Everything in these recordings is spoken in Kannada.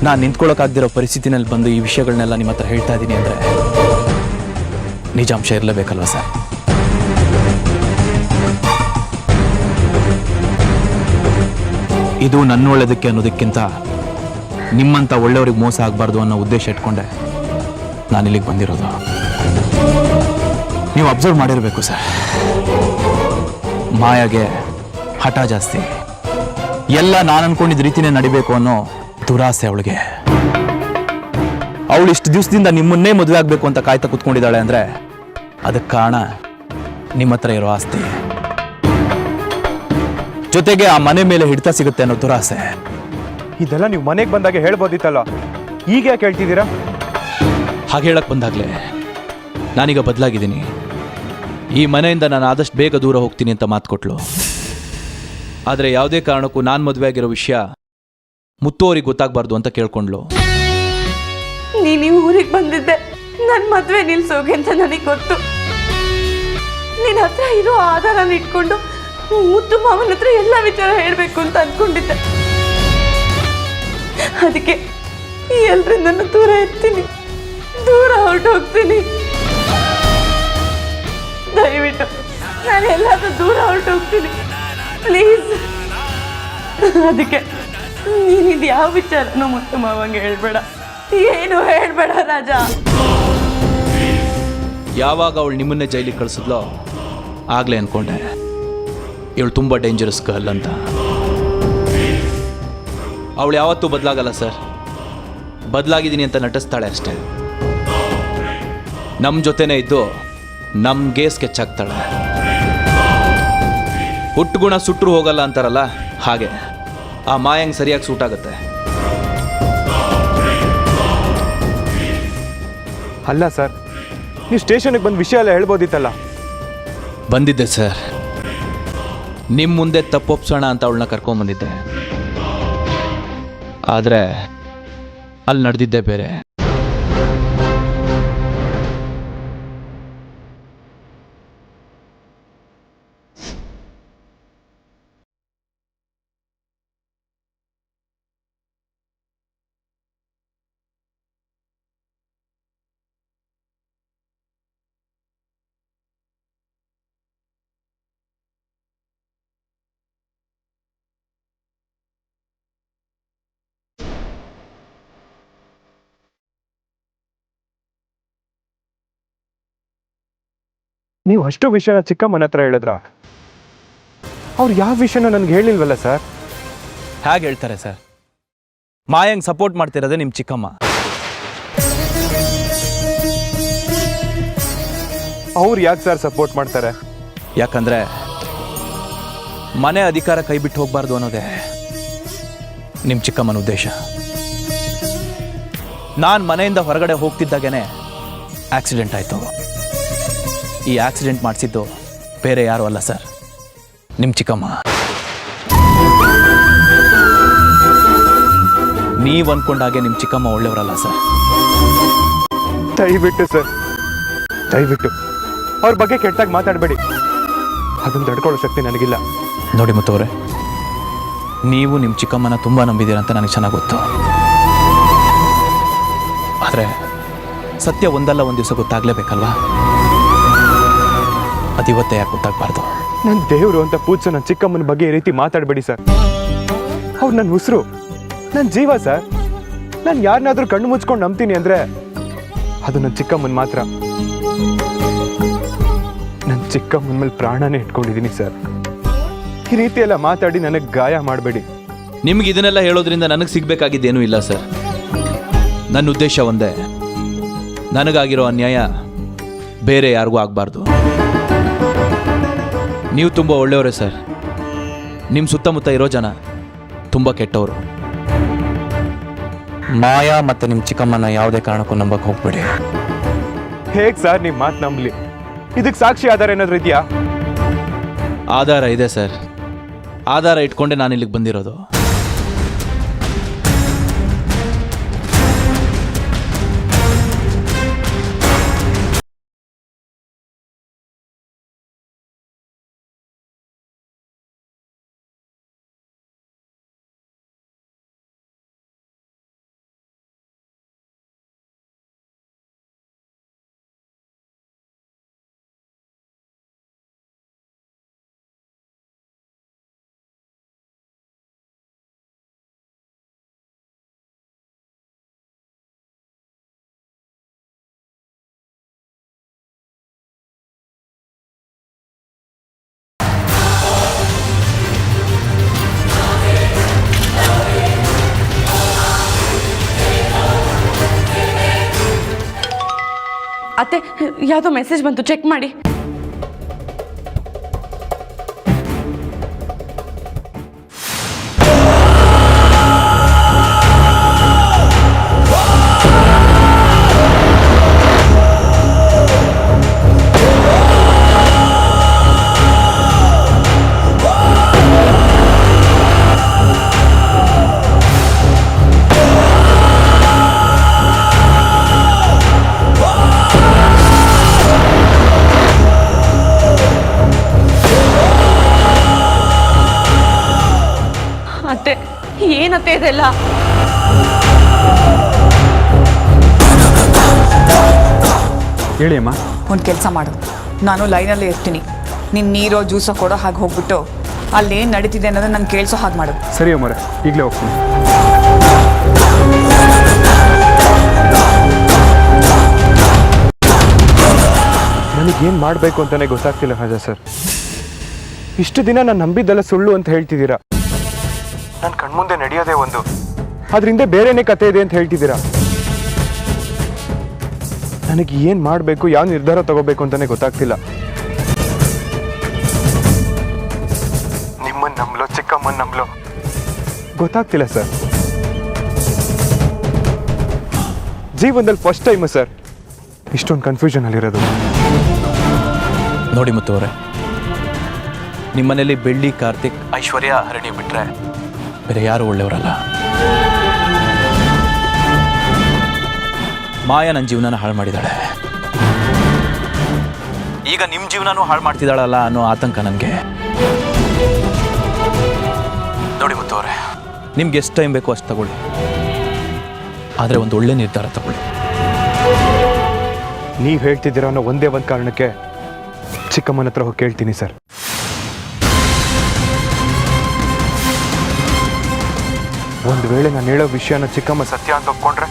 ನಾನು ನಿಂತ್ಕೊಳ್ಳೋಕ್ಕಾಗದಿರೋ ಪರಿಸ್ಥಿತಿನಲ್ಲಿ ಬಂದು ಈ ವಿಷಯಗಳನ್ನೆಲ್ಲ ನಿಮ್ಮ ಹತ್ರ ಹೇಳ್ತಾ ಇದ್ದೀನಿ ಅಂದರೆ ನಿಜಾಂಶ ಇರಲೇಬೇಕಲ್ವ ಸರ್? ಇದು ನನ್ನ ಒಳ್ಳೆಯದಕ್ಕೆ ಅನ್ನೋದಕ್ಕಿಂತ ನಿಮ್ಮಂಥ ಒಳ್ಳೆಯವ್ರಿಗೆ ಮೋಸ ಆಗಬಾರ್ದು ಅನ್ನೋ ಉದ್ದೇಶ ಇಟ್ಕೊಂಡೆ ನಾನು ಇಲ್ಲಿಗೆ ಬಂದಿರೋದು. ನೀವು ಅಬ್ಸರ್ವ್ ಮಾಡಿರಬೇಕು ಸರ್, ಮಾಯಾಗೆ ಹಠ ಜಾಸ್ತಿ, ಎಲ್ಲ ನಾನು ಅನ್ಕೊಂಡಿದ್ದ ರೀತಿನೇ ನಡಿಬೇಕು ಅನ್ನೋ ದುರಾಸೆ ಅವಳಿಗೆ. ಅವಳು ಇಷ್ಟು ದಿವಸದಿಂದ ನಿಮ್ಮನ್ನೇ ಮದುವೆ ಆಗಬೇಕು ಅಂತ ಕಾಯ್ತಾ ಕೂತ್ಕೊಂಡಿದ್ದಾಳೆ ಅಂದರೆ ಅದಕ್ಕೆ ಕಾರಣ ನಿಮ್ಮ ಹತ್ರ ಇರೋ ಆಸ್ತಿ, ಜೊತೆಗೆ ಆ ಮನೆ ಮೇಲೆ ಹಿಡಿತ ಸಿಗುತ್ತೆ ಅನ್ನೋ ದುರಾಸೆ. ಇದೆಲ್ಲ ನೀವು ಮನೆಗೆ ಬಂದಾಗ ಹೇಳ್ಬೋದಿತ್ತಲ್ಲ, ಈಗ ಯಾಕೆ ಹೇಳ್ತಿದ್ದೀರಾ? ಹಾಗೆ ಹೇಳಕ್ ಬಂದಾಗಲೇ ನಾನೀಗ ಬದಲಾಗಿದ್ದೀನಿ. ಈ ಮನೆಯಿಂದ ನಾನು ಆದಷ್ಟು ಬೇಗ ದೂರ ಹೋಗ್ತೀನಿ ಅಂತ ಮಾತು ಕೊಟ್ಲು. ಆದರೆ ಯಾವುದೇ ಕಾರಣಕ್ಕೂ ನಾನು ಮದುವೆ ಆಗಿರೋ ವಿಷಯ ಮುತ್ತು ಅವ್ರಿಗೆ ಗೊತ್ತಾಗಬಾರ್ದು ಅಂತ ಕೇಳ್ಕೊಂಡ್ಲು. ನೀನು ಊರಿಗೆ ಬಂದಿದ್ದೆ ನನ್ನ ಮದುವೆ ನಿಲ್ಸೋಗೆ ಅಂತ ನನಗೆ ಗೊತ್ತು. ನಿನ್ನ ಹತ್ರ ಇರೋ ಆಧಾರನ ಇಟ್ಕೊಂಡು ಮುತ್ತು ಮಾವನ ಹತ್ರ ಎಲ್ಲ ವಿಚಾರ ಹೇಳಬೇಕು ಅಂತ ಅಂದ್ಕೊಂಡಿದ್ದೆ. ಅದಕ್ಕೆ ಎಲ್ರಿಂದ ದೂರ ಇರ್ತೀನಿ, ದೂರ ಹೊರಟೋಗ್ತೀನಿ. ದಯವಿಟ್ಟು ನಾನು ಎಲ್ಲಾದ್ರೂ ದೂರ ಹೊರಟೋಗ್ತೀನಿ ಪ್ಲೀಸ್. ಅದಕ್ಕೆ ನೀನಿದು ಯಾವ ವಿಚಾರನೂ ಮುತ್ತು ಮಾವಂಗೆ ಹೇಳ್ಬೇಡ, ಏನು ಹೇಳ್ಬೇಡ ರಾಜ. ಯಾವಾಗ ಅವಳು ನಿಮ್ಮನ್ನೇ ಜೈಲಿಗೆ ಕಳಿಸಿದ್ಲೋ ಆಗಲೇ ಅಂದ್ಕೊಂಡೆ ಇವಳು ತುಂಬ ಡೇಂಜರಸ್ ಗರ್ಲ್ ಅಂತ. ಅವಳು ಯಾವತ್ತೂ ಬದಲಾಗಲ್ಲ ಸರ್, ಬದಲಾಗಿದ್ದೀನಿ ಅಂತ ನಟಿಸ್ತಾಳೆ ಅಷ್ಟೇ. ನಮ್ಮ ಜೊತೆನೇ ಇದ್ದು ನಮಗೆ ಸ್ಕೆಚ್ ಹಾಕ್ತಾಳೆ. ಹುಟ್ಟುಗುಣ ಸುಟ್ಟರು ಹೋಗಲ್ಲ ಅಂತಾರಲ್ಲ, ಹಾಗೆ ಆ ಮಾಯಂಗೆ ಸರಿಯಾಗಿ ಸೂಟ್ ಆಗುತ್ತೆ. ಅಲ್ಲ ಸರ್, ನೀವು ಸ್ಟೇಷನ್ಗೆ ಬಂದು ವಿಷಯ ಎಲ್ಲ ಹೇಳ್ಬೋದಿತ್ತಲ್ಲ. ಬಂದಿದ್ದೆ ಸರ್, ನಿಮ್ಮ ಮುಂದೆ ತಪ್ಪೊಪ್ಸೋಣ ಅಂತ ಅವಳನ್ನ ಕರ್ಕೊಂಬಂದಿದ್ದೆ. ಆದರೆ ಅಲ್ಲಿ ನಡೆದಿದ್ದೆ ಬೇರೆ. ನೀವು ಅಷ್ಟು ವಿಷಯನ ಚಿಕ್ಕಮ್ಮನ ಹತ್ರ ಹೇಳಿದ್ರ? ಅವ್ರು ಯಾವ ವಿಷಯನ ನನಗೆ ಹೇಳಿಲ್ವಲ್ಲ ಸರ್? ಹೇಗೆ ಹೇಳ್ತಾರೆ ಸರ್? ಮಾಯಂಗೆ ಸಪೋರ್ಟ್ ಮಾಡ್ತಿರೋದೇ ನಿಮ್ಮ ಚಿಕ್ಕಮ್ಮ. ಅವ್ರು ಯಾಕೆ ಸರ್ ಸಪೋರ್ಟ್ ಮಾಡ್ತಾರೆ? ಯಾಕಂದ್ರೆ ಮನೆ ಅಧಿಕಾರ ಕೈ ಬಿಟ್ಟು ಹೋಗ್ಬಾರ್ದು ಅನ್ನೋದೇ ನಿಮ್ಮ ಚಿಕ್ಕಮ್ಮನ ಉದ್ದೇಶ. ನಾನು ಮನೆಯಿಂದ ಹೊರಗಡೆ ಹೋಗ್ತಿದ್ದಾಗೇನೆ ಆಕ್ಸಿಡೆಂಟ್ ಆಯಿತು. ಈ ಆಕ್ಸಿಡೆಂಟ್ ಮಾಡಿಸಿದ್ದು ಬೇರೆ ಯಾರು ಅಲ್ಲ ಸರ್, ನಿಮ್ಮ ಚಿಕ್ಕಮ್ಮ. ನೀವು ಅಂದ್ಕೊಂಡಾಗೆ ನಿಮ್ಮ ಚಿಕ್ಕಮ್ಮ ಒಳ್ಳೆಯವರಲ್ಲ ಸರ್. ದಯವಿಟ್ಟು ಸರ್, ದಯವಿಟ್ಟು ಅವ್ರ ಬಗ್ಗೆ ಕೆಟ್ಟಾಗಿ ಮಾತಾಡಬೇಡಿ. ಅದನ್ನು ತಡ್ಕೊಳ್ಳೋ ಶಕ್ತಿ ನನಗಿಲ್ಲ. ನೋಡಿ ಮುತ್ತವ್ರೆ, ನೀವು ನಿಮ್ಮ ಚಿಕ್ಕಮ್ಮನ ತುಂಬ ನಂಬಿದ್ದೀರ ಅಂತ ನನಗೆ ಚೆನ್ನಾಗಿ ಗೊತ್ತು. ಆದರೆ ಸತ್ಯ ಒಂದಲ್ಲ ಒಂದು ದಿವಸ ಗೊತ್ತಾಗಲೇಬೇಕಲ್ವಾ? ಅದಿವತ್ತೇ ಯಾಕೆ ಗೊತ್ತಾಗಬಾರ್ದು? ನನ್ನ ದೇವರು ಅಂತ ಪೂಜ್ಸೋ ನನ್ನ ಚಿಕ್ಕಮ್ಮನ ಬಗ್ಗೆ ಈ ರೀತಿ ಮಾತಾಡಬೇಡಿ ಸರ್. ಅವ್ರು ನನ್ನ ಉಸಿರು, ನನ್ನ ಜೀವ ಸರ್. ನಾನು ಯಾರನ್ನಾದ್ರೂ ಕಣ್ಣು ಮುಚ್ಕೊಂಡು ನಂಬ್ತೀನಿ ಅಂದರೆ ಅದು ನನ್ನ ಚಿಕ್ಕಮ್ಮನ ಮಾತ್ರ. ನನ್ನ ಚಿಕ್ಕಮ್ಮನ ಮೇಲೆ ಪ್ರಾಣನೇ ಇಟ್ಕೊಂಡಿದ್ದೀನಿ ಸರ್. ಈ ರೀತಿ ಎಲ್ಲ ಮಾತಾಡಿ ನನಗೆ ಗಾಯ ಮಾಡಬೇಡಿ. ನಿಮ್ಗೆ ಇದನ್ನೆಲ್ಲ ಹೇಳೋದ್ರಿಂದ ನನಗೆ ಸಿಗಬೇಕಾಗಿದ್ದೇನೂ ಇಲ್ಲ ಸರ್. ನನ್ನ ಉದ್ದೇಶ ಒಂದೇ, ನನಗಾಗಿರೋ ಅನ್ಯಾಯ ಬೇರೆ ಯಾರಿಗೂ ಆಗಬಾರ್ದು. ನೀವು ತುಂಬ ಒಳ್ಳೆಯವರೇ ಸರ್. ನಿಮ್ಮ ಸುತ್ತಮುತ್ತ ಇರೋ ಜನ ತುಂಬ ಕೆಟ್ಟವರು. ಮಾಯಾ ಮತ್ತು ನಿಮ್ಮ ಚಿಕ್ಕಮ್ಮನ ಯಾವುದೇ ಕಾರಣಕ್ಕೂ ನಂಬಕ್ಕೆ ಹೋಗ್ಬೇಡಿ. ಹೇಗೆ ಸರ್ ನೀವು ಮಾತು ನಂಬಲಿ? ಇದಕ್ಕೆ ಸಾಕ್ಷಿ ಆಧಾರ ಏನಾದರೂ ಇದೆಯಾ? ಆಧಾರ ಇದೆ ಸರ್. ಆಧಾರ ಇಟ್ಕೊಂಡೆ ನಾನು ಇಲ್ಲಿಗೆ ಬಂದಿರೋದು. ಅತ್ತೆ ಯಾವುದೋ ಮೆಸೇಜ್ ಬಂತು, ಚೆಕ್ ಮಾಡಿ. ಅತ್ತೆ ಏನತ್ತೆ ಇದೆಲ್ಲ? ಹೇಳಿ ಅಮ್ಮ. ಒಂದು ಕೆಲಸ ಮಾಡು, ನಾನು ಲೈನಲ್ಲೇ ಇರ್ತೀನಿ. ನೀನು ನೀರೋ ಜ್ಯೂಸೋ ಕೊಡೋ ಹಾಗೆ ಹೋಗ್ಬಿಟ್ಟು ಅಲ್ಲೇನು ನಡೀತಿದೆ ಅನ್ನೋದನ್ನ ನಾನು ಕೇಳಿಸೋ ಹಾಗೆ ಮಾಡು. ಸರಿ ಅಮ್ಮರೆ, ಈಗಲೇ ಹೋಗ್ತೀನಿ. ನನಗೇನು ಮಾಡಬೇಕು ಅಂತಾನೆ ಗೊತ್ತಾಗ್ತಿಲ್ಲ ರಾಜಾ ಸರ್. ಇಷ್ಟು ದಿನ ನಾನು ನಂಬಿದ್ದೆಲ್ಲ ಸುಳ್ಳು ಅಂತ ಹೇಳ್ತಿದ್ದೀರಾ. ನನ್ನ ಕಣ್ಮುಂದೆ ನಡೆಯೋದೇ ಒಂದು, ಅದರಿಂದ ಬೇರೆನೇ ಕತೆ ಇದೆ ಅಂತ ಹೇಳ್ತಿದ್ದೀರಾ. ನನಗೆ ಏನು ಮಾಡಬೇಕು, ಯಾವ ನಿರ್ಧಾರ ತಗೋಬೇಕು ಅಂತಾನೆ ಗೊತ್ತಾಗ್ತಿಲ್ಲ. ನಿಮ್ಮನ್ನ ನಂಬಲೋ ಚಿಕ್ಕಮ್ಮನ ನಂಬಲೋ ಗೊತ್ತಾಗ್ತಿಲ್ಲ ಸರ್. ಜೀವನದಲ್ಲಿ ಫಸ್ಟ್ ಟೈಮ್ ಸರ್ ಇಷ್ಟೊಂದು ಕನ್ಫ್ಯೂಷನ್ ಅಲ್ಲಿರೋದು. ನೋಡಿ ಮುತ್ತು ಅವರೇ, ನಿಮ್ಮನೇಲಿ ಬೆಳ್ಳಿ, ಕಾರ್ತಿಕ್, ಐಶ್ವರ್ಯ, ಹರಣಿ ಬಿಟ್ರೆ ಬೇರೆ ಯಾರು ಒಳ್ಳೆಯವರಲ್ಲ. ಮಾಯಾ ನನ್ನ ಜೀವನನ ಹಾಳು ಮಾಡಿದ್ದಾಳೆ. ಈಗ ನಿಮ್ಮ ಜೀವನನೂ ಹಾಳು ಮಾಡ್ತಿದ್ದಾಳಲ್ಲ ಅನ್ನೋ ಆತಂಕ ನನಗೆ. ನೋಡಿ ಮುತ್ತು ಅವರೇ, ನಿಮ್ಗೆ ಎಷ್ಟು ಟೈಮ್ ಬೇಕೋ ಅಷ್ಟು ತಗೊಳ್ಳಿ, ಆದರೆ ಒಂದು ಒಳ್ಳೆ ನಿರ್ಧಾರ ತಗೊಳ್ಳಿ. ನೀವು ಹೇಳ್ತಿದ್ದೀರಾ ಅನ್ನೋ ಒಂದೇ ಒಂದು ಕಾರಣಕ್ಕೆ ಚಿಕ್ಕಮ್ಮನ ಹತ್ರ ಹೋಗಿ ಕೇಳ್ತೀನಿ ಸರ್. ಒಂದು ವೇಳೆ ನಾನು ಹೇಳೋ ವಿಷಯನ ಚಿಕ್ಕಮ್ಮ ಸತ್ಯ ಅಂತ ಒಪ್ಕೊಂಡ್ರೆ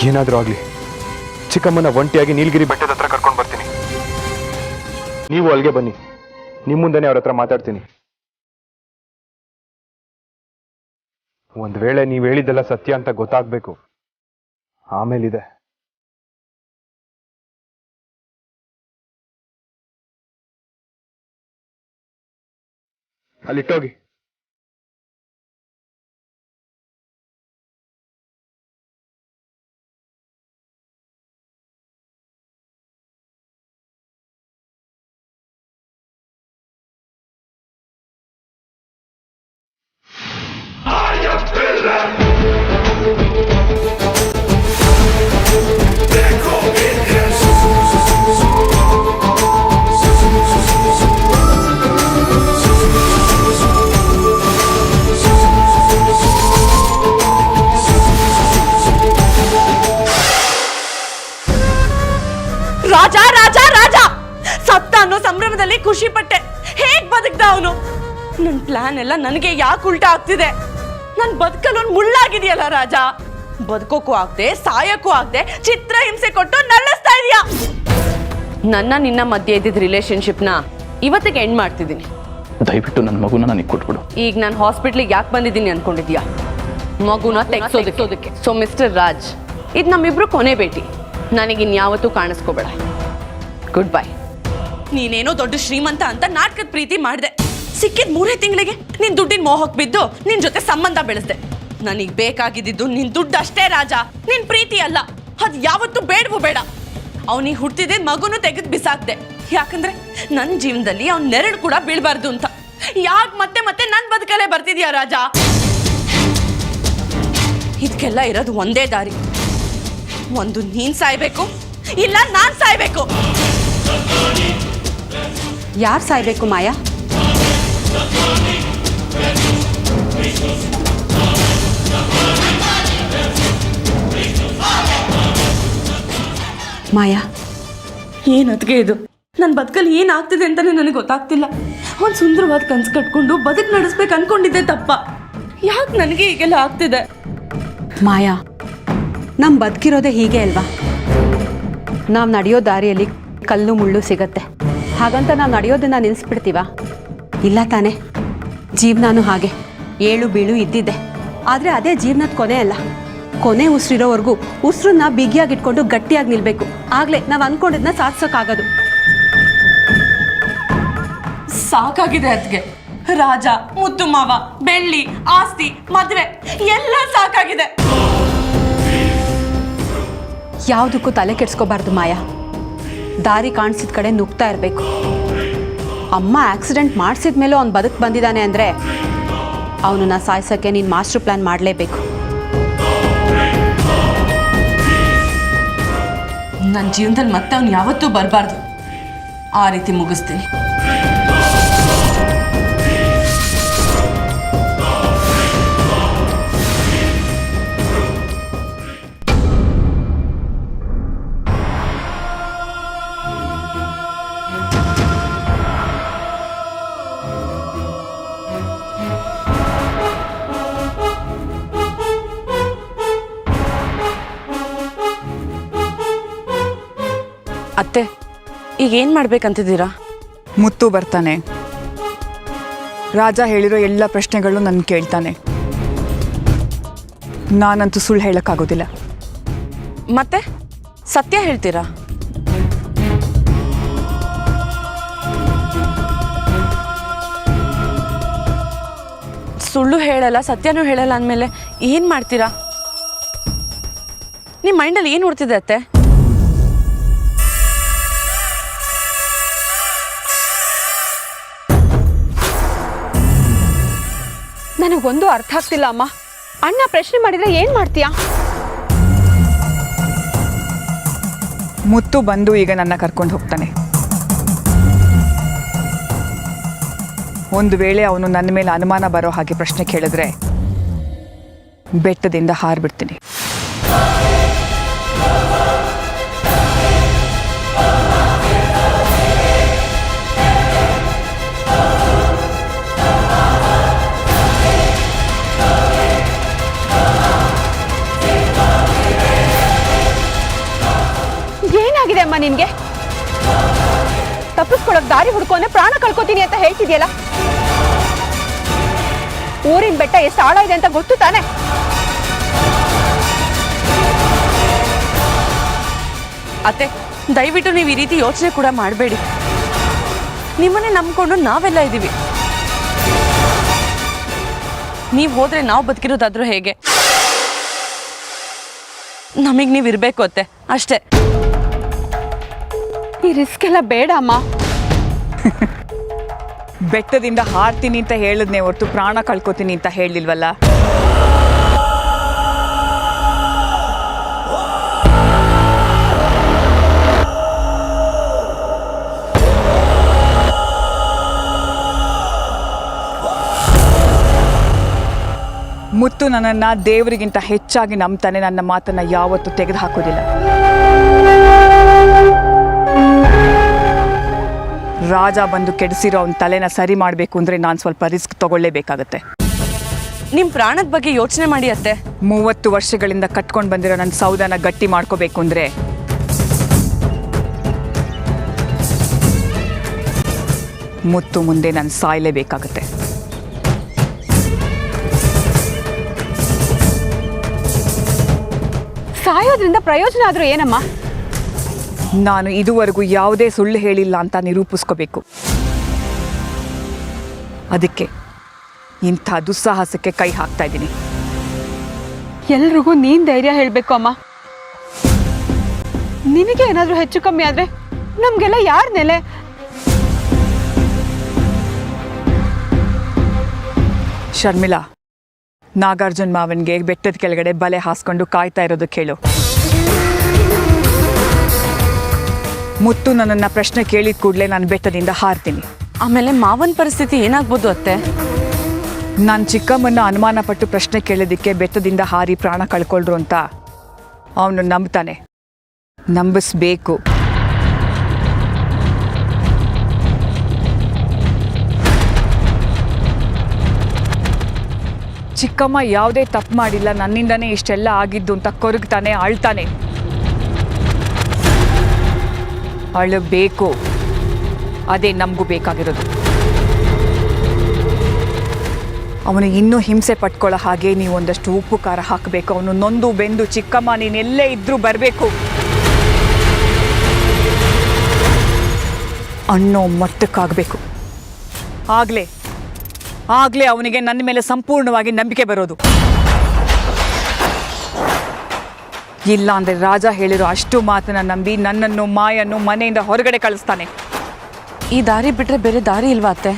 ಏನಾದರೂ ಆಗಲಿ ಚಿಕ್ಕಮ್ಮನ ಒಂಟಿಯಾಗಿ ನೀಲಗಿರಿ ಬೆಟ್ಟದ ಹತ್ರ ಕರ್ಕೊಂಡು ಬರ್ತೀನಿ. ನೀವು ಅಲ್ಲಿಗೆ ಬನ್ನಿ, ನಿಮ್ಮ ಮುಂದೆನೇ ಅವ್ರ ಹತ್ರ ಮಾತಾಡ್ತೀನಿ. ಒಂದು ವೇಳೆ ನೀವು ಹೇಳಿದ್ದೆಲ್ಲ ಸತ್ಯ ಅಂತ ಗೊತ್ತಾಗಬೇಕು, ಆಮೇಲಿದೆ. ಅಲ್ಲಿಟ್ಟೋಗಿ. ರಾಜ ರಾಜ ರಾಜ ಸತ್ತ ಅನ್ನೋ ಸಂಭ್ರಮದಲ್ಲಿ ಖುಷಿ ಪಟ್ಟೆ. ಹೇಗ್ ಬದುಕ್ದ ಅವನು? ನನ್ ಪ್ಲಾನ್ ಎಲ್ಲ ನನಗೆ ಯಾಕೆ ಉಲ್ಟಾ ಆಗ್ತಿದೆ? ನನ್ ಬದುಕಲು ಮುಳ್ಳಾಗಿದೆಯಲ್ಲ ರಾಜ. ಬದುಕೋಕ್ಕೂ ಆಗದೆ, ಸಾಯಕ್ಕೂ ಆಗದೆ, ಚಿತ್ರ ಹಿಂಸೆ ಕೊಟ್ಟು ನರಳಿಸ್ತಾ ಇದೀಯಾ. ನನ್ನ ನಿನ್ನ ಮಧ್ಯೆ ಇದ್ದಿದ್ದ ರಿಲೇಶನ್ಶಿಪ್ನ ಇವತ್ತಿಗೆ ಎಂಡ್ ಮಾಡ್ತಿದ್ದೀನಿ. ದಯವಿಟ್ಟು ನನ್ನ ಮಗುನ ನನಗೆ ಕೊಟ್ಬಿಡು. ಈಗ ನಾನು ಹಾಸ್ಪಿಟ್ಲಿಗೆ ಯಾಕೆ ಬಂದಿದ್ದೀನಿ ಅನ್ಕೊಂಡಿದ್ಯಾ? ಮಗುನ ತೆಗ್ಸೋದಕ್ಕೆ. ಸೊ ಮಿಸ್ಟರ್ ರಾಜ್, ಇದು ನಮ್ಮಿಬ್ರು ಕೊನೆ ಭೇಟಿ. ನನಗಿನ್ಯಾವತ್ತೂ ಕಾಣಿಸ್ಕೋಬೇಡ. Good bye. ನೀನೇನೋ ದೊಡ್ಡ ಶ್ರೀಮಂತ ಅಂತ ನಾಟಕದ ಪ್ರೀತಿ ಮಾಡಿದೆ. ಸಿಕ್ಕಿದ 3 ತಿಂಗಳಿಗೆ ನಿನ್ ದುಡ್ಡಿನ ಮೋಹಕ್ಕೆ ಬಿದ್ದು ನಿನ್ ಜೊತೆ ಸಂಬಂಧ ಬೆಳೆಸ್ದೆ. ನನಗೆ ಬೇಕಾಗಿದ್ದು ನಿನ್ ದುಡ್ಡು ಅಷ್ಟೇ ರಾಜ, ನಿನ್ ಪ್ರೀತಿ ಅಲ್ಲ. ಅದು ಯಾವತ್ತೂ ಬೇಡವೂ ಬೇಡ. ಅವನಿಗೆ ಹುಟ್ಟಿದ ಮಗುನು ತೆಗೆದು ಬಿಸಾಕ್ದೆ. ಯಾಕಂದ್ರೆ ನನ್ನ ಜೀವನದಲ್ಲಿ ಅವ್ನ ನೆರಳು ಕೂಡ ಬೀಳ್ಬಾರ್ದು ಅಂತ. ಯಾಕೆ ಮತ್ತೆ ಮತ್ತೆ ನನ್ನ ಬದುಕಲ್ಲೇ ಬರ್ತಿದ್ಯಾ ರಾಜ? ಇದಕ್ಕೆಲ್ಲ ಇರೋದು ಒಂದೇ ದಾರಿ. ಒಂದು ನೀನ್ ಸಾಯ್ಬೇಕು, ಇಲ್ಲ ನಾನ್ ಸಾಯ್ಬೇಕು. ಯಾರು ಸಾಯ್ಬೇಕು ಮಾಯಾ? ಮಾಯಾ, ಏನದ್ಗೆ ಇದು? ನನ್ನ ಬದುಕಲ್ಲಿ ಏನಾಗ್ತಿದೆ ಅಂತಾನೆ ನನಗೆ ಗೊತ್ತಾಗ್ತಿಲ್ಲ. ಒಂದು ಸುಂದರವಾದ ಕನ್ಸು ಕಟ್ಕೊಂಡು ಬದುಕು ನಡೆಸ್ಬೇಕು ಅನ್ಕೊಂಡಿದ್ದೆ ತಪ್ಪ. ಯಾಕೆ ನನಗೆ ಹೀಗೆಲ್ಲ ಆಗ್ತಿದೆ? ಮಾಯಾ, ನಮ್ಮ ಬದುಕಿರೋದೇ ಹೀಗೆ ಅಲ್ವಾ? ನಾವು ನಡೆಯೋ ದಾರಿಯಲ್ಲಿ ಕಲ್ಲು ಮುಳ್ಳು ಸಿಗತ್ತೆ. ಹಾಗಂತ ನಾವು ನಡೆಯೋದನ್ನ ನಿಲ್ಲಿಸ್ಬಿಡ್ತೀವ? ಇಲ್ಲ ತಾನೆ. ಜೀವನಾನು ಹಾಗೆ ಏಳು ಬೀಳು ಇದ್ದಿದ್ದೆ. ಆದರೆ ಅದೇ ಜೀವನದ ಕೊನೆ ಅಲ್ಲ. ಕೊನೆ ಉಸಿರಿರೋವರೆಗೂ ಉಸಿರನ್ನ ಬಿಗಿಯಾಗಿಟ್ಕೊಂಡು ಗಟ್ಟಿಯಾಗಿ ನಿಲ್ಬೇಕು. ಆಗಲೇ ನಾವು ಅಂದ್ಕೊಂಡಿದ್ನ ಸಾಧಿಸೋಕ್ಕಾಗೋದು. ಸಾಕಾಗಿದೆ ಅದಕ್ಕೆ. ರಾಜ, ಮುದ್ದು ಮಾವ, ಬೆಳ್ಳಿ, ಆಸ್ತಿ, ಮದುವೆ ಎಲ್ಲ ಸಾಕಾಗಿದೆ. ಯಾವುದಕ್ಕೂ ತಲೆ ಕೆಡಿಸ್ಕೋಬಾರ್ದು ಮಾಯಾ. ದಾರಿ ಕಾಣಿಸಿದ ಕಡೆ ನುಗ್ತಾ ಇರಬೇಕು. ಅಮ್ಮ ಆಕ್ಸಿಡೆಂಟ್ ಮಾಡಿಸಿದ ಮೇಲೂ ಅವ್ನು ಬದುಕು ಬಂದಿದ್ದಾನೆ ಅಂದರೆ ಅವನನ್ನು ಸಾಯಿಸೋಕ್ಕೆ ನೀನು ಮಾಸ್ಟರ್ ಪ್ಲ್ಯಾನ್ ಮಾಡಲೇಬೇಕು. ನನ್ನ ಜೀವನದಲ್ಲಿ ಮತ್ತೆ ಅವ್ನು ಯಾವತ್ತೂ ಬರಬಾರ್ದು. ಆ ರೀತಿ ಮುಗಿಸ್ತೀನಿ. ಅತ್ತೆ, ಈಗ ಏನು ಮಾಡ್ಬೇಕಂತಿದ್ದೀರಾ? ಮುತ್ತು ಬರ್ತಾನೆ. ರಾಜ ಹೇಳಿರೋ ಎಲ್ಲ ಪ್ರಶ್ನೆಗಳು ನನ್ನ ಕೇಳ್ತಾನೆ. ನಾನಂತೂ ಸುಳ್ಳು ಹೇಳೋಕ್ಕಾಗೋದಿಲ್ಲ. ಮತ್ತೆ ಸತ್ಯ ಹೇಳ್ತೀರಾ? ಸುಳ್ಳು ಹೇಳಲ್ಲ, ಸತ್ಯನೂ ಹೇಳಲ್ಲ ಅಂದಮೇಲೆ ಏನು ಮಾಡ್ತೀರಾ? ನಿಮ್ಮ ಮೈಂಡಲ್ಲಿ ಏನು ಓಡ್ತಿದೆ ಅತ್ತೆ? ನನಗೊಂದು ಅರ್ಥ ಆಗ್ತಿಲ್ಲ ಅಮ್ಮ. ಅಣ್ಣ ಪ್ರಶ್ನೆ ಮಾಡಿದರೆ ಏನು ಮಾಡ್ತೀಯಾ? ಮುತ್ತು ಬಂದು ಈಗ ನನ್ನ ಕರ್ಕೊಂಡು ಹೋಗ್ತಾನೆ. ಒಂದು ವೇಳೆ ಅವನು ನನ್ನ ಮೇಲೆ ಅನುಮಾನ ಬರೋ ಹಾಗೆ ಪ್ರಶ್ನೆ ಕೇಳಿದ್ರೆ ಬೆಟ್ಟದಿಂದ ಹಾರಿಬಿಡ್ತೀನಿ. ಏನಾಗಿದೆ ಅಮ್ಮ ನಿನ್ಗೆ? ತಪ್ಪಿಸ್ಕೊಳ್ಳೋಕೆ ದಾರಿ ಹುಡ್ಕೊಂಡೆ ಪ್ರಾಣ ಕಳ್ಕೊತೀನಿ ಅಂತ ಹೇಳ್ತಿದ್ಯಲ್ಲ. ಊರಿನ ಬೆಟ್ಟ ಎಷ್ಟು ಆಳ ಇದೆ ಅಂತ ಗೊತ್ತು ತಾನೆ? ಅತ್ತೆ, ದಯವಿಟ್ಟು ನೀವು ಈ ರೀತಿ ಯೋಚನೆ ಕೂಡ ಮಾಡಬೇಡಿ. ನಿಮ್ಮನ್ನೇ ನಂಬ್ಕೊಂಡು ನಾವೆಲ್ಲ ಇದ್ದೀವಿ. ನೀವು ಹೋದ್ರೆ ನಾವು ಬದುಕಿರೋದಾದ್ರೂ ಹೇಗೆ? ನಮಗೆ ನೀವು ಇರಬೇಕು ಅತ್ತೆ, ಅಷ್ಟೇ. ಈ ರಿಸ್ಕ್ ಎಲ್ಲ ಬೇಡ ಅಮ್ಮ. ಬೆಟ್ಟದಿಂದ ಹಾರ್ತೀನಿ ಅಂತ ಹೇಳಿದ್ನೆ ಹೊರತು ಪ್ರಾಣ ಕಳ್ಕೊತೀನಿ ಅಂತ ಹೇಳಿಲ್ವಲ್ಲ. ಮುತ್ತು ನನ್ನನ್ನು ದೇವರಿಗಿಂತ ಹೆಚ್ಚಾಗಿ ನಂಬ್ತಾನೆ. ನನ್ನ ಮಾತನ್ನ ಯಾವತ್ತೂ ತೆಗೆದು ಹಾಕೋದಿಲ್ಲ. ರಾಜ ಬಂದು ಕೆಡಿಸಿರೋ ಅವನ ತಲೆನ ಸರಿ ಮಾಡಬೇಕು ಅಂದರೆ ನಾನು ಸ್ವಲ್ಪ ರಿಸ್ಕ್ ತಗೊಳ್ಳೇಬೇಕಾಗತ್ತೆ. ನಿಮ್ಮ ಪ್ರಾಣದ ಬಗ್ಗೆ ಯೋಚನೆ ಮಾಡಿ ಅತ್ತೆ. 30 ವರ್ಷಗಳಿಂದ ಕಟ್ಕೊಂಡು ಬಂದಿರೋ ನನ್ನ ಸೌದನ ಗಟ್ಟಿ ಮಾಡ್ಕೋಬೇಕು ಅಂದರೆ ಮುತ್ತು ಮುಂದೆ ನಾನು ಸಾಯಲೇಬೇಕಾಗತ್ತೆ. ಸಾಯೋದ್ರಿಂದ ಪ್ರಯೋಜನ ಆದರೂ ಏನಮ್ಮ? ನಾನು ಇದುವರೆಗೂ ಯಾವುದೇ ಸುಳ್ಳು ಹೇಳಿಲ್ಲ ಅಂತ ನಿರೂಪಿಸ್ಕೋಬೇಕು. ಅದಕ್ಕೆ ಇಂಥ ದುಸ್ಸಾಹಸಕ್ಕೆ ಕೈ ಹಾಕ್ತಾ ಇದ್ದೀನಿ. ಎಲ್ರಿಗೂ ನೀನು ಧೈರ್ಯ ಹೇಳಬೇಕು ಅಮ್ಮ. ನಿನಗೆ ಏನಾದರೂ ಹೆಚ್ಚು ಕಮ್ಮಿ ಆದರೆ ನಮಗೆಲ್ಲ ಯಾರ ನೆಲೆ? ಶರ್ಮಿಳಾ, ನಾಗಾರ್ಜುನ್ ಮಾವನ್ಗೆ ಬೆಟ್ಟದ ಕೆಳಗಡೆ ಬಲೆ ಹಾಸ್ಕೊಂಡು ಕಾಯ್ತಾ ಇರೋದಕ್ಕೆ ಹೇಳು. ಮುತ್ತು ನನ್ನನ್ನು ಪ್ರಶ್ನೆ ಕೇಳಿದ ಕೂಡಲೇ ನಾನು ಬೆಟ್ಟದಿಂದ ಹಾರ್ತೀನಿ. ಆಮೇಲೆ ಮಾವನ ಪರಿಸ್ಥಿತಿ ಏನಾಗ್ಬೋದು ಅತ್ತೆ? ನಾನು ಚಿಕ್ಕಮ್ಮನ್ನ ಅನುಮಾನ ಪಟ್ಟು ಪ್ರಶ್ನೆ ಕೇಳೋದಕ್ಕೆ ಬೆಟ್ಟದಿಂದ ಹಾರಿ ಪ್ರಾಣ ಕಳ್ಕೊಳ್ರು ಅಂತ ಅವನು ನಂಬ್ತಾನೆ. ನಂಬಿಸ್ಬೇಕು. ಚಿಕ್ಕಮ್ಮ ಯಾವುದೇ ತಪ್ಪು ಮಾಡಿಲ್ಲ, ನನ್ನಿಂದನೇ ಇಷ್ಟೆಲ್ಲ ಆಗಿದ್ದು ಅಂತ ಕೊರಗ್ತಾನೆ, ಅಳ್ತಾನೆ. ಅಳಬೇಕು. ಅದೇ ನಮಗೂ ಬೇಕಾಗಿರೋದು. ಅವನು ಇನ್ನೂ ಹಿಂಸೆ ಪಟ್ಕೊಳ್ಳೋ ಹಾಗೆ ನೀವು ಒಂದಷ್ಟು ಉಪ್ಪು ಖಾರ ಹಾಕಬೇಕು. ಅವನು ನೊಂದು ಬೆಂದು ಚಿಕ್ಕಮ್ಮ ನೀನೆಲ್ಲೇ ಇದ್ರೂ ಬರಬೇಕು ಅನ್ನೋ ಮಟ್ಟಕ್ಕಾಗಬೇಕು. ಆಗಲೇ ಅವನಿಗೆ ನನ್ನ ಮೇಲೆ ಸಂಪೂರ್ಣವಾಗಿ ನಂಬಿಕೆ ಬರೋದು. ಇಲ್ಲ ಅಂದರೆ ರಾಜ ಹೇಳಿರೋ ಅಷ್ಟು ಮಾತನ್ನ ನಂಬಿ ನನ್ನನ್ನು ಮಾಯನ್ನು ಮನೆಯಿಂದ ಹೊರಗಡೆ ಕಳಿಸ್ತಾನೆ. ಈ ದಾರಿ ಬಿಟ್ಟರೆ ಬೇರೆ ದಾರಿ ಇಲ್ವಾ ಅತ್ತೆ?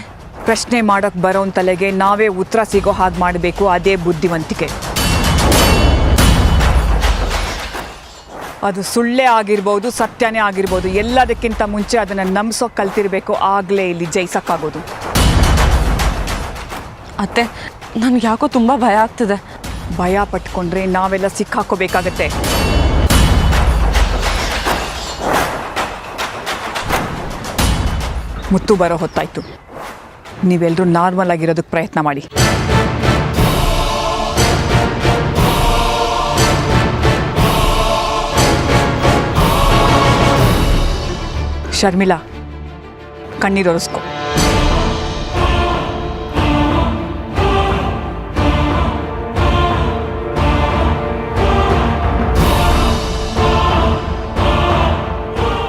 ಪ್ರಶ್ನೆ ಮಾಡೋಕ್ಕೆ ಬರೋನ್ ತಲೆಗೆ ನಾವೇ ಉತ್ತರ ಸಿಗೋ ಹಾಗೆ ಮಾಡಬೇಕು. ಅದೇ ಬುದ್ಧಿವಂತಿಕೆ. ಅದು ಸುಳ್ಳೇ ಆಗಿರ್ಬೋದು, ಸತ್ಯನೇ ಆಗಿರ್ಬೋದು, ಎಲ್ಲದಕ್ಕಿಂತ ಮುಂಚೆ ಅದನ್ನು ನಂಬಿಸೋಕೆ ಕಲ್ತಿರ್ಬೇಕು. ಆಗಲೇ ಇಲ್ಲಿ ಜಯಿಸೋಕ್ಕಾಗೋದು. ಅತ್ತೆ, ನನಗೆ ಯಾಕೋ ತುಂಬ ಭಯ ಆಗ್ತಿದೆ. ಭಯ ಪಟ್ಕೊಂಡ್ರೆ ನಾವೆಲ್ಲ ಸಿಕ್ಕಾಕೋಬೇಕಾಗತ್ತೆ. ಮುತ್ತು ಬರೋ ಹೊತ್ತಾಯ್ತು. ನೀವೆಲ್ಲರೂ ನಾರ್ಮಲ್ ಆಗಿರೋದಕ್ಕೆ ಪ್ರಯತ್ನ ಮಾಡಿ. ಶರ್ಮಿಳಾ, ಕಣ್ಣೀರು ಒರೆಸ್ಕೊ.